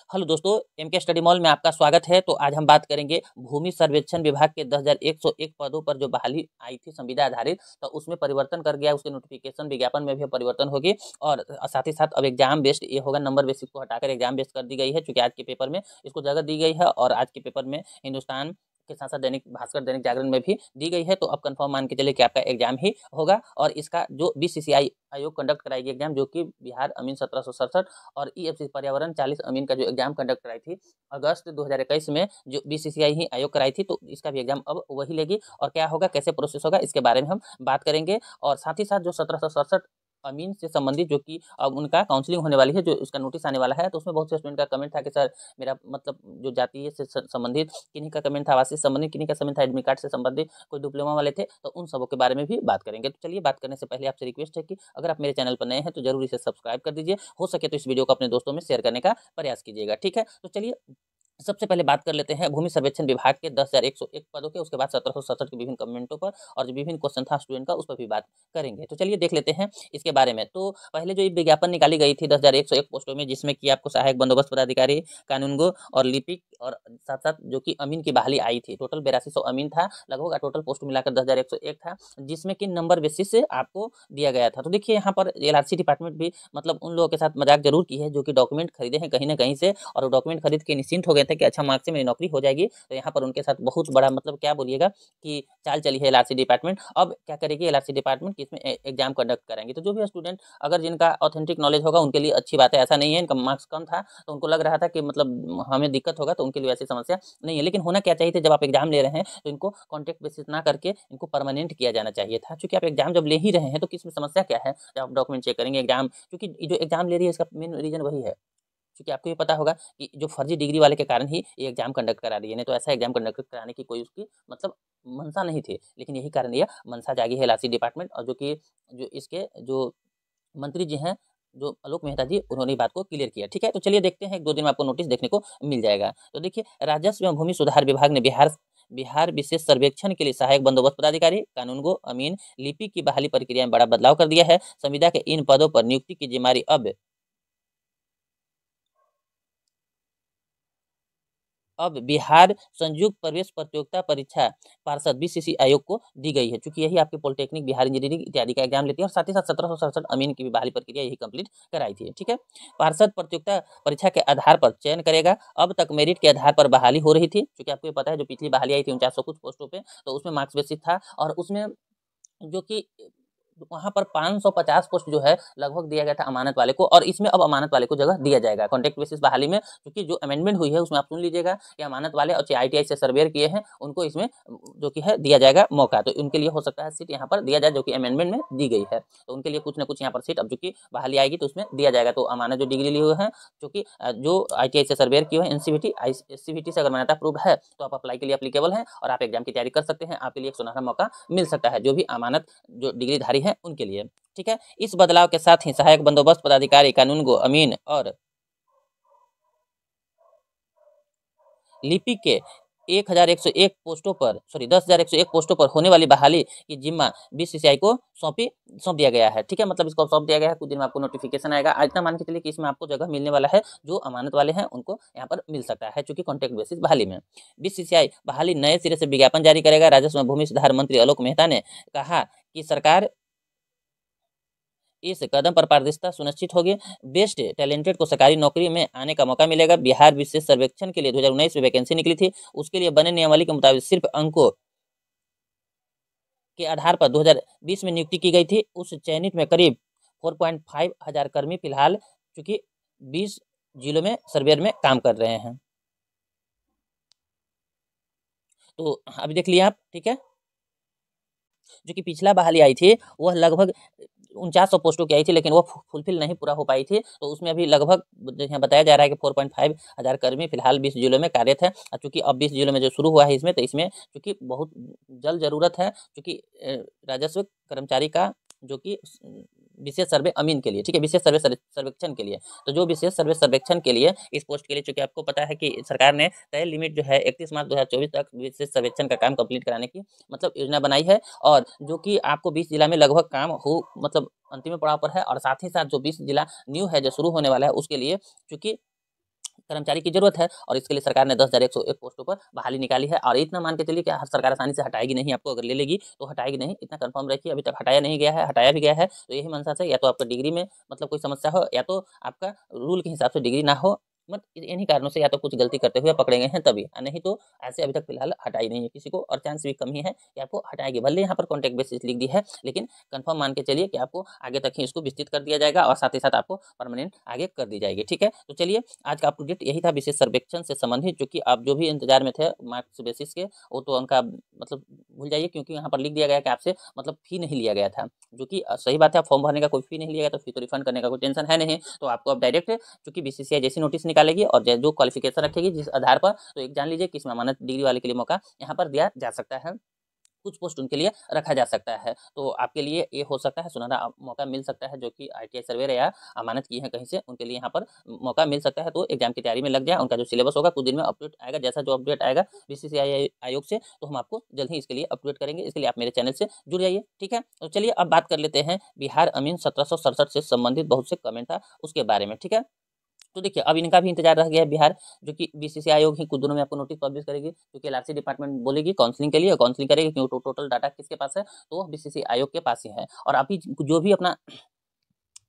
Hello दोस्तों, MK study mall में आपका स्वागत है। तो आज हम बात करेंगे भूमि सर्वेक्षण विभाग के 10,101 पदों पर जो बहाली आई थी संविदा आधारित, तो उसमें परिवर्तन कर गया। उसके नोटिफिकेशन विज्ञापन में भी परिवर्तन होगी और साथ ही साथ अब एग्जाम बेस्ड ये होगा, नंबर बेसिस को हटाकर एग्जाम बेस्ड कर दी गई है, क्योंकि आज के पेपर में इसको जगह दी गई है और आज के पेपर में हिंदुस्तान के साथ साथ दैनिक भास्कर, दैनिक जागरण में भी दी गई है। तो अब कंफर्म मान के चलिए कि आपका एग्जाम ही होगा और इसका जो बीसीसीआई आयोग कंडक्ट कराएगी एग्जाम, जो कि बिहार अमीन 1767 और ईएफसी पर्यावरण 40 अमीन का जो एग्जाम कंडक्ट कराई थी अगस्त 2021 में, जो बीसीसीआई ही आयोग कराई थी, तो इसका भी एग्जाम अब वही लेगी। और क्या होगा, कैसे प्रोसेस होगा, इसके बारे में हम बात करेंगे। और साथ ही साथ जो 1767 अमीन से संबंधित जो कि अब उनका काउंसलिंग होने वाली है, जो उसका नोटिस आने वाला है, तो उसमें बहुत से स्टूडेंट का कमेंट था कि सर मेरा मतलब जो जातीय से संबंधित किन्हीं का कमेंट था, आवास से संबंधित किन्हीं का कमेंट था, एडमिट कार्ड से संबंधित कोई डिप्लोमा वाले थे, तो उन सबों के बारे में भी बात करेंगे। तो चलिए, बात करने से पहले आपसे रिक्वेस्ट है कि अगर आप मेरे चैनल पर नए हैं तो जरूर इसे सब्सक्राइब कर दीजिए। हो सके तो इस वीडियो को अपने दोस्तों में शेयर करने का प्रयास कीजिएगा, ठीक है। तो चलिए सबसे पहले बात कर लेते हैं भूमि सर्वेक्षण विभाग के 10,101 पदों के, उसके बाद 1767 के विभिन्न कमेंटों पर और जो विभिन्न क्वेश्चन था स्टूडेंट का, उस पर भी बात करेंगे। तो चलिए देख लेते हैं इसके बारे में। तो पहले जो विज्ञापन निकाली गई थी 10,101 पोस्टों में, जिसमें कि आपको सहायक बंदोबस्त पदाधिकारी, कानूनगो और लिपिक और साथ साथ जो कि अमीन की बहाली आई थी। टोटल 8200 अमीन था लगभग, टोटल पोस्ट मिलाकर 10,101 था, जिसमें कि नंबर बेसिस से आपको दिया गया था। तो देखिए यहाँ पर एलआरसी डिपार्टमेंट भी मतलब उन लोगों के साथ मजाक जरूर की है जो कि डॉक्यूमेंट खरीदे हैं कहीं ना कहीं से, और डॉक्यूमेंट खरीद के निश्चिंत हो गए थे कि अच्छा मार्क्स से मेरी नौकरी हो जाएगी। तो यहाँ पर उनके साथ बहुत बड़ा मतलब क्या बोलिएगा कि चाल चली है एलआरसी डिपार्टमेंट। अब क्या करेगी एलआरसी डिपार्टमेंट कि इसमें एग्जाम कंडक्ट कराएंगे। तो जो भी स्टूडेंट अगर जिनका ऑथेंटिक नॉलेज होगा उनके लिए अच्छी बात है, ऐसा नहीं है इनका मार्क्स कम था तो उनको लग रहा था कि मतलब हमें दिक्कत होगा, तो उनके लिए ऐसी समस्या नहीं है। लेकिन होना क्या चाहिए था, जब आप एग्जाम ले रहे हैं तो इनको कॉन्ट्रैक्ट बेसिस ना करके इनको परमानेंट किया जाना चाहिए था। क्योंकि आप एग्जाम जब ले ही रहे हैं तो किसमें समस्या क्या है, जब आप डॉक्यूमेंट चेक करेंगे एग्जाम, क्योंकि जो एग्जाम ले रही है इसका मेन रीजन वही है। क्योंकि आपको ये पता होगा कि जो फर्जी डिग्री वाले के कारण ही ये एग्जाम कंडक्ट करा रही है, नहीं तो ऐसा एग्जाम कंडक्ट कराने की कोई उसकी मतलब मंशा नहीं थी। लेकिन यही कारण यह मंशा जागी है एलआरसी डिपार्टमेंट, और जो कि जो इसके जो मंत्री जी हैं, जो आलोक मेहता जी, उन्होंने बात को क्लियर किया, ठीक है। तो चलिए देखते हैं, 1-2 दिन में आपको नोटिस देखने को मिल जाएगा। तो देखिए, राजस्व एवं भूमि सुधार विभाग ने बिहार विशेष सर्वेक्षण के लिए सहायक बंदोबस्त पदाधिकारी, कानूनगो, अमीन, लिपिक की बहाली प्रक्रिया में बड़ा बदलाव कर दिया है। संविदा के इन पदों पर नियुक्ति की जिम्मेदारी अब बिहार संयुक्त प्रवेश प्रतियोगिता परीक्षा पार्षद बीसीसी आयोग को दी गई है, क्योंकि यही आपके पॉलिटेक्निक, बिहार इंजीनियरिंग इत्यादि का एग्जाम लेती है। और साथ ही साथ 1767 अमीन की भी बहाली प्रक्रिया यही कंप्लीट कराई थी, ठीक है। पार्षद प्रतियोगिता परीक्षा के आधार पर चयन करेगा। अब तक मेरिट के आधार पर बहाली हो रही थी, क्योंकि आपको पता है जो पिछली बहाली आई थी 4900 कुछ पोस्टों पे, तो उसमें मार्क्स बेसिस था और उसमें जो कि वहाँ पर 550 पोस्ट जो है लगभग दिया गया था अमानत वाले को, और इसमें अब अमानत वाले को जगह दिया जाएगा कॉन्ट्रैक्ट बेसिस बहाली में। क्योंकि जो अमेंडमेंट हुई है उसमें आप सुन लीजिएगा कि अमानत वाले और आईटीआई से सर्वेयर किए हैं उनको इसमें जो कि है दिया जाएगा मौका, तो उनके लिए हो सकता है सीट यहाँ पर दिया जाए, जो कि अमेंडमेंट में दी गई है। तो उनके लिए कुछ ना कुछ यहाँ पर सीट अब जो कि बहाली आएगी तो उसमें दिया जाएगा। तो अमानत जो डिग्री लिए हुए हैं, जो आईटीआई से सर्वेयर किए हैं, एनसीवीटी से अगर मान्यता अप्रूव है तो आप अप्लाई के लिए एप्लीकेबल हैं और आप एग्जाम की तैयारी कर सकते हैं। आपके लिए एक सुनहरा मौका मिल सकता है, जो भी अमानत जो डिग्रीधारी है उनके लिए, ठीक है। इस बदलाव के साथ ही सहायक बंदोबस्त पदाधिकारी, कानूनगो, अमीन और लिपिक के 1001 पोस्टों पर 10,101 पोस्टों पर होने वाली बहाली की जिम्मा बीसीसीआई को सौंप दिया गया है, ठीक है। मतलब इसको सौंप दिया गया है, कुछ दिन में आपको नोटिफिकेशन आएगा। आज इतना मान के चलिए कि इसमें आपको जगह मिलने वाला है, जो अमानत वाले हैं उनको यहाँ पर मिल सकता है, क्योंकि कॉन्ट्रैक्ट बेसिस बहाली में बीसीसीआई बहाली नए सिरे से विज्ञापन जारी करेगा। राजस्व एवं भूमि सुधार मंत्री आलोक मेहता ने कहा कि सरकार इस कदम पर पारदर्शिता सुनिश्चित होगी। बेस्ट टैलेंटेड को सरकारी नौकरी में आने का मौका मिलेगा। बिहार विशेष सर्वेक्षण के लिए 2019 में वैकेंसी निकली थी, उसके लिए बने नियमावली के मुताबिक सिर्फ अंकों के आधार पर 2020 में नियुक्ति की गई थी। उस चयनित में करीब 4.5 हजार कर्मी फिलहाल चूंकि 20 जिलों में सर्वेयर में काम कर रहे हैं। तो अभी देख लिया आप, ठीक है। जो कि पिछला बहाली आई थी वह लगभग 4900 पोस्टों की आई थी, लेकिन वो फुलफिल नहीं पूरा हो पाई थी। तो उसमें अभी लगभग यहाँ बताया जा रहा है कि 4.5 हजार कर्मी फिलहाल 20 जिलों में कार्यरत है। चूंकि अब 20 जिलों में जो शुरू हुआ है इसमें, तो इसमें चूंकि बहुत जल्द जरूरत है, क्योंकि राजस्व कर्मचारी का जो कि विशेष सर्वे अमीन के लिए, ठीक है, विशेष सर्वे सर्वेक्षण के लिए। तो जो विशेष सर्वे सर्वेक्षण के लिए इस पोस्ट के लिए, चूंकि आपको पता है कि सरकार ने तय लिमिट जो है 31 मार्च 2024 तक विशेष सर्वेक्षण का काम कंप्लीट कराने की मतलब योजना बनाई है, और जो कि आपको 20 जिला में लगभग काम हो मतलब अंतिम पड़ाव पर है। और साथ ही साथ जो 20 जिला न्यू है जो शुरू होने वाला है उसके लिए चूंकि कर्मचारी की जरूरत है और इसके लिए सरकार ने 10,101 पोस्टों पर बहाली निकाली है। और इतना मान के चलिए कि सरकार आसानी से हटाएगी नहीं, आपको अगर ले लेगी तो हटाएगी नहीं, इतना कंफर्म रखिए। अभी तक हटाया नहीं गया है, हटाया भी गया है तो यही मंशा से या तो आपका डिग्री में मतलब कोई समस्या हो, या तो आपका रूल के हिसाब से डिग्री ना हो, मत इन्हीं कारणों से या तो कुछ गलती करते हुए पकड़े गए हैं तभी, नहीं तो ऐसे अभी तक फिलहाल हटाई नहीं है किसी को, और चांस भी कम ही है कि आपको हटाएगी। भले यहाँ पर कॉन्ट्रैक्ट बेसिस लिख दी है, लेकिन कंफर्म मान के चलिए कि आपको आगे तक ही इसको विस्तृत कर दिया जाएगा और साथ ही साथ आपको परमानेंट आगे कर दी जाएगी। ठीक है, तो चलिए आज का अपडेट यही था विशेष सर्वेक्षण से संबंधित, जो कि आप जो भी इंतजार में थे मार्क्स बेसिस के, वो तो उनका मतलब भूल जाइए, क्योंकि यहाँ पर लिख दिया गया कि आपसे मतलब फी नहीं लिया गया था, जो कि सही बात है। आप फॉर्म भरने का कोई फी नहीं लिया गया तो फी तो रिफंड करने का कोई टेंशन है नहीं, तो आपको अब डायरेक्ट चूंकि बीसीसीआई जैसी नोटिस निकालेगी और जो क्वालिफिकेशन रखेगी जिस आधार पर, तो एक जान लीजिए कि इसमें अमानत डिग्री वाले के लिए मौका यहाँ पर दिया जा सकता है, कुछ पोस्ट उनके लिए रखा जा सकता है। तो आपके लिए ये हो सकता है सुनहरा मौका मिल सकता है, जो कि ITI सर्वेयर या अमानत की है कहीं से, उनके लिए यहाँ पर मौका मिल सकता है। तो एग्जाम की तैयारी में लग जाए, उनका जो सिलेबस होगा कुछ दिन में अपडेट आएगा, जैसा जो अपडेट आएगा बीसीसीआई आयोग से तो हम आपको जल्द ही इसके लिए अपडेट करेंगे। इसके लिए आप मेरे चैनल से जुड़ जाइए। ठीक है, तो चलिए अब बात कर लेते हैं बिहार अमीन 1767 से संबंधित बहुत से कमेंट था उसके बारे में। ठीक है, तो देखिए अब इनका भी इंतजार रह गया है बिहार, जो कि बीसीसीआई आयोग ही कुछ दिनों में आपको नोटिस पब्लिश करेगी, क्योंकि LRC डिपार्टमेंट बोलेगी काउंसलिंग के लिए, काउंसलिंग करेगी क्योंकि टोटल डाटा किसके पास है, तो बीसीसीआई आयोग के पास ही है। और अभी जो भी अपना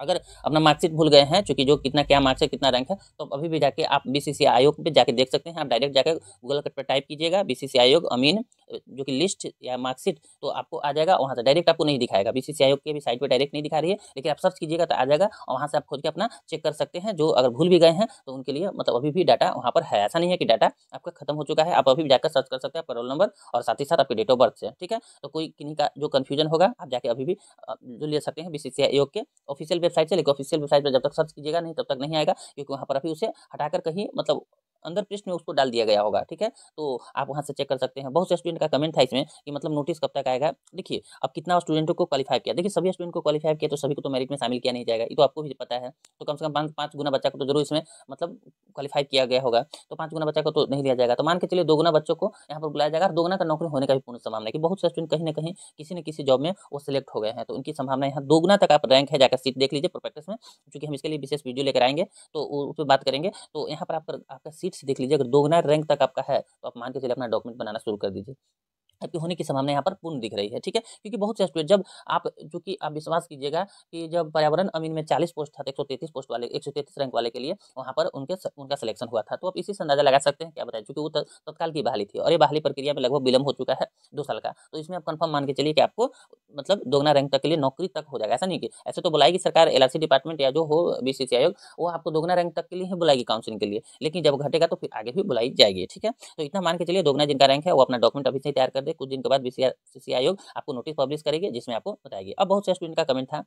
अगर अपना मार्कशीट भूल गए हैं, चूंकि जो कितना क्या मार्क्स है कितना रैंक है, तो अभी भी जाके आप बीसीसीआई आयोग पे जाके देख सकते हैं। आप डायरेक्ट जाकर गूगल पर टाइप कीजिएगा बीसीसीआई आयोग अमीन जो कि लिस्ट या मार्कशीट, तो आपको आ जाएगा। वहाँ से डायरेक्ट आपको नहीं दिखाएगा, बीसीसीआई आयोग के भी साइट पे डायरेक्ट नहीं दिखा रही है, लेकिन आप सर्च कीजिएगा तो आ जाएगा और वहाँ से आप खोद के अपना चेक कर सकते हैं। जो अगर भूल भी गए हैं तो उनके लिए मतलब अभी भी डाटा वहाँ पर है, ऐसा नहीं है कि डाटा आपका खत्म हो चुका है। आप अभी भी जाकर सर्च कर सकते हैं आपका रोल नंबर और साथ ही साथ आपके डेट ऑफ बर्थ से। ठीक है, तो कोई किन्हीं का जो कन्फ्यूजन होगा आप जाके अभी भी जो ले सकते हैं बीसीसीआई आयोग के ऑफिशियल वेबसाइट से, लेकिन ऑफिशियल वेबसाइट पर जब तक सर्च कीजिएगा नहीं तब तक नहीं आएगा, क्योंकि वहाँ पर अभी उसे हटाकर कहीं मतलब अंदर पृष्ठ में उसको डाल दिया गया होगा। ठीक है, तो आप वहाँ से चेक कर सकते हैं। बहुत से स्टूडेंट का कमेंट था इसमें कि मतलब नोटिस कब तक आएगा। देखिए अब कितना स्टूडेंटों को क्वालिफाई किया, देखिए सभी स्टूडेंट को क्वालिफाई किया तो सभी को तो मेरिट में शामिल किया नहीं जाएगा, ये तो आपको भी पता है। तो कम से कम 5 गुना बच्चा को तो जरूर इसमें मतलब क्वालिफाई किया गया होगा, तो 5 गुना बच्चा को तो नहीं लिया जाएगा। तो मान के चलिए 2 गुना बच्चों को यहाँ पर बुलाया जाएगा, और 2 गुना का नौकरी होने का भी पूर्ण संभावना है कि बहुत से स्टूडेंट कहीं ना कहीं किसी न किसी जॉब में वो सिलेक्ट हो गए हैं, तो उनकी संभावना यहाँ 2 गुना तक आप रैंक है, जाकर सीट देख लीजिए प्रोस्पेक्टस में, क्योंकि हम इसके लिए विशेष वीडियो लेकर आएंगे तो उस पर बात करेंगे। तो यहाँ पर आपका सीट से देख लीजिए, अगर 2 गुना रैंक तक आपका है तो आप मान के चलिए अपना डॉक्यूमेंट बनाना शुरू कर दीजिए, आपके होने की संभावना यहाँ पर पूर्ण दिख रही है। ठीक है, क्योंकि बहुत से स्टूडेंट जब आप जो कि आप विश्वास कीजिएगा कि जब पर्यावरण अमीन में 40 पोस्ट था, 133 पोस्ट वाले 133 रैंक वाले के लिए वहाँ पर उनका सिलेक्शन हुआ था। तो आप इसी से अंदाजा लगा सकते हैं क्या बताएं, क्योंकि वो तत्काल की बहाली थी और ये बहाली प्रक्रिया में लगभग विलंब हो चुका है 2 साल का। तो इसमें आप कंफर्म मान के चलिए कि आपको मतलब दोगुना रैंक तक के लिए नौकरी तक हो जाएगा। ऐसा नहीं कि ऐसे तो बुलाएगी सरकार LRC डिपार्टमेंट या जो हो बीसीसीआई आयोग, वो आपको दोगुना रैंक तक के लिए ही बुलाएगी काउंसलिंग के लिए, लेकिन जब घटेगा तो फिर आगे भी बुलाई जाएगी। ठीक है, तो इतना मान के चलिए दोगुना जिनका रैंक है वो अपना डॉक्यूमेंट अभी से तैयार कर दे, कुछ दिन के बाद बीसीसीआई आयोग आपको नोटिस पब्लिश करेगी जिसमें आपको बताएगी। अब बहुत से स्टूडेंट का कमेंट था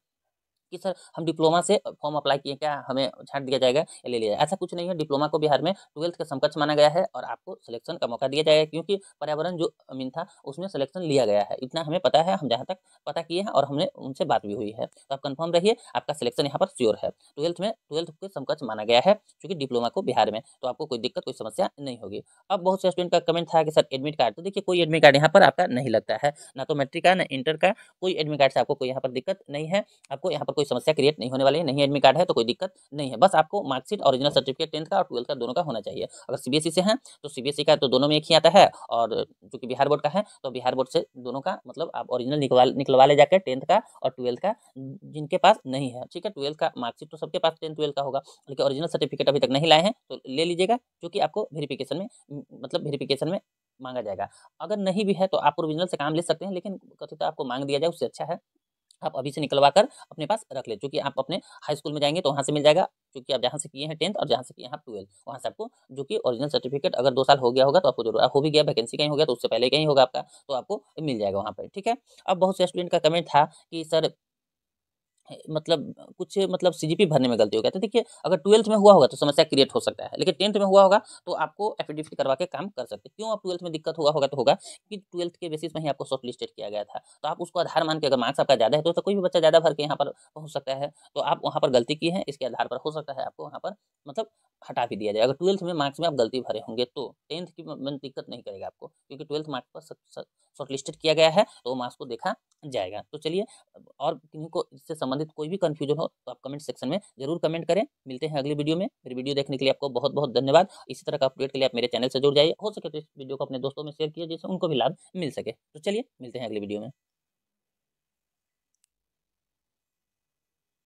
कि सर हम डिप्लोमा से फॉर्म अप्लाई किए, क्या हमें छांट दिया जाएगा या ले लिया जाएगा? ऐसा कुछ नहीं है, डिप्लोमा को बिहार में 12th के समकक्ष माना गया है और आपको सिलेक्शन का मौका दिया जाएगा, क्योंकि पर्यावरण जो अमीन था उसमें सिलेक्शन लिया गया है, इतना हमें पता है, हम जहाँ तक पता किए हैं और हमने उनसे बात भी हुई है। तो आप कंफर्म रहिए, आपका सिलेक्शन यहाँ पर श्योर है। 12th के समकक्ष माना गया है क्योंकि डिप्लोमा को बिहार में, तो आपको कोई दिक्कत कोई समस्या नहीं होगी। अब बहुत से स्टूडेंट का कमेंट था कि सर एडमिट कार्ड, तो देखिए कोई एडमिट कार्ड यहाँ पर आपका नहीं लगता है, ना तो मैट्रिक का ना इंटर का, कोई एडमिट कार्ड से आपको कोई यहाँ पर दिक्कत नहीं है, आपको यहाँ पर कोई समस्या क्रिएट नहीं होने वाली है। नहीं एडमिट कार्ड है तो कोई दिक्कत नहीं है, बस आपको मार्कशीट ओरिजिनल सर्टिफिकेट 10th का और 12th का दोनों का होना चाहिए। अगर सीबीएसई से हैं तो सीबीएसई का तो दोनों में एक ही आता है, और जो कि बिहार बोर्ड का है तो बिहार बोर्ड से दोनों का मतलब आप ओरिजिनल निकलवा ले जाकर 10th का और 12th का, जिनके पास नहीं है। ठीक है, 12th का मार्कशीट तो सबके पास 10th 12th का होगा, लेकिन ओरिजिनल सर्टिफिकेट अभी तक नहीं लाए हैं तो ले लीजिएगा, क्योंकि आपको वेरिफिकेशन में मतलब वेरिफिकेशन में मांगा जाएगा। अगर नहीं भी है तो आप ओरिजिनल से काम ले सकते हैं, लेकिन कथित आपको मांग दिया जाए उससे अच्छा है आप अभी से निकलवा कर अपने पास रख ले, क्योंकि आप अपने हाई स्कूल में जाएंगे तो वहाँ से मिल जाएगा, क्योंकि आप जहाँ से किए हैं 10th और जहाँ से किए हैं आप 12th, वहाँ से आपको जो कि ओरिजिनल सर्टिफिकेट अगर 2 साल हो गया होगा तो आपको जरूर, हो भी गया वैकेंसी कहीं हो गया तो उससे पहले कहीं होगा आपका, तो आपको मिल जाएगा वहाँ पर। ठीक है, अब बहुत से स्टूडेंट का कमेंट था कि सर मतलब कुछ मतलब सीजीपी भरने में गलती हो गया, तो देखिए अगर 12th में हुआ होगा तो समस्या क्रिएट हो सकता है, लेकिन 10th में हुआ होगा तो आपको एफिडेविट करवा के काम कर सकते हैं। क्यों? आप 12th में दिक्कत हुआ होगा तो होगा कि 12th के बेसिस में ही आपको शॉर्ट लिस्टेड किया गया था, तो आप उसको आधार मान के, अगर मार्क्स आपका ज़्यादा है तो कोई भी बच्चा ज़्यादा भर के यहाँ पर पहुँच सकता है, तो आप वहाँ पर गलती की है, इसके आधार पर हो सकता है आपको वहाँ पर मतलब हटा भी दिया जाए। अगर 12th में मार्क्स में आप गलती भरे होंगे तो 10th की दिक्कत नहीं करेगा आपको, क्योंकि 12th मार्क्स पर शॉर्टलिस्टेड किया गया है तो मार्क्स को देखा जाएगा। तो चलिए, और किन्हीं को इससे संबंधित कोई भी कन्फ्यूजन हो तो आप कमेंट सेक्शन में जरूर कमेंट करें। मिलते हैं अगली वीडियो में। मेरी वीडियो देखने के लिए आपको बहुत बहुत धन्यवाद। इसी तरह का अपडेट के लिए आप मेरे चैनल से जुड़ जाइए। हो सके तो इस वीडियो को अपने दोस्तों में शेयर कीजिए जिससे उनको भी लाभ मिल सके। तो चलिए, मिलते हैं अगली वीडियो में।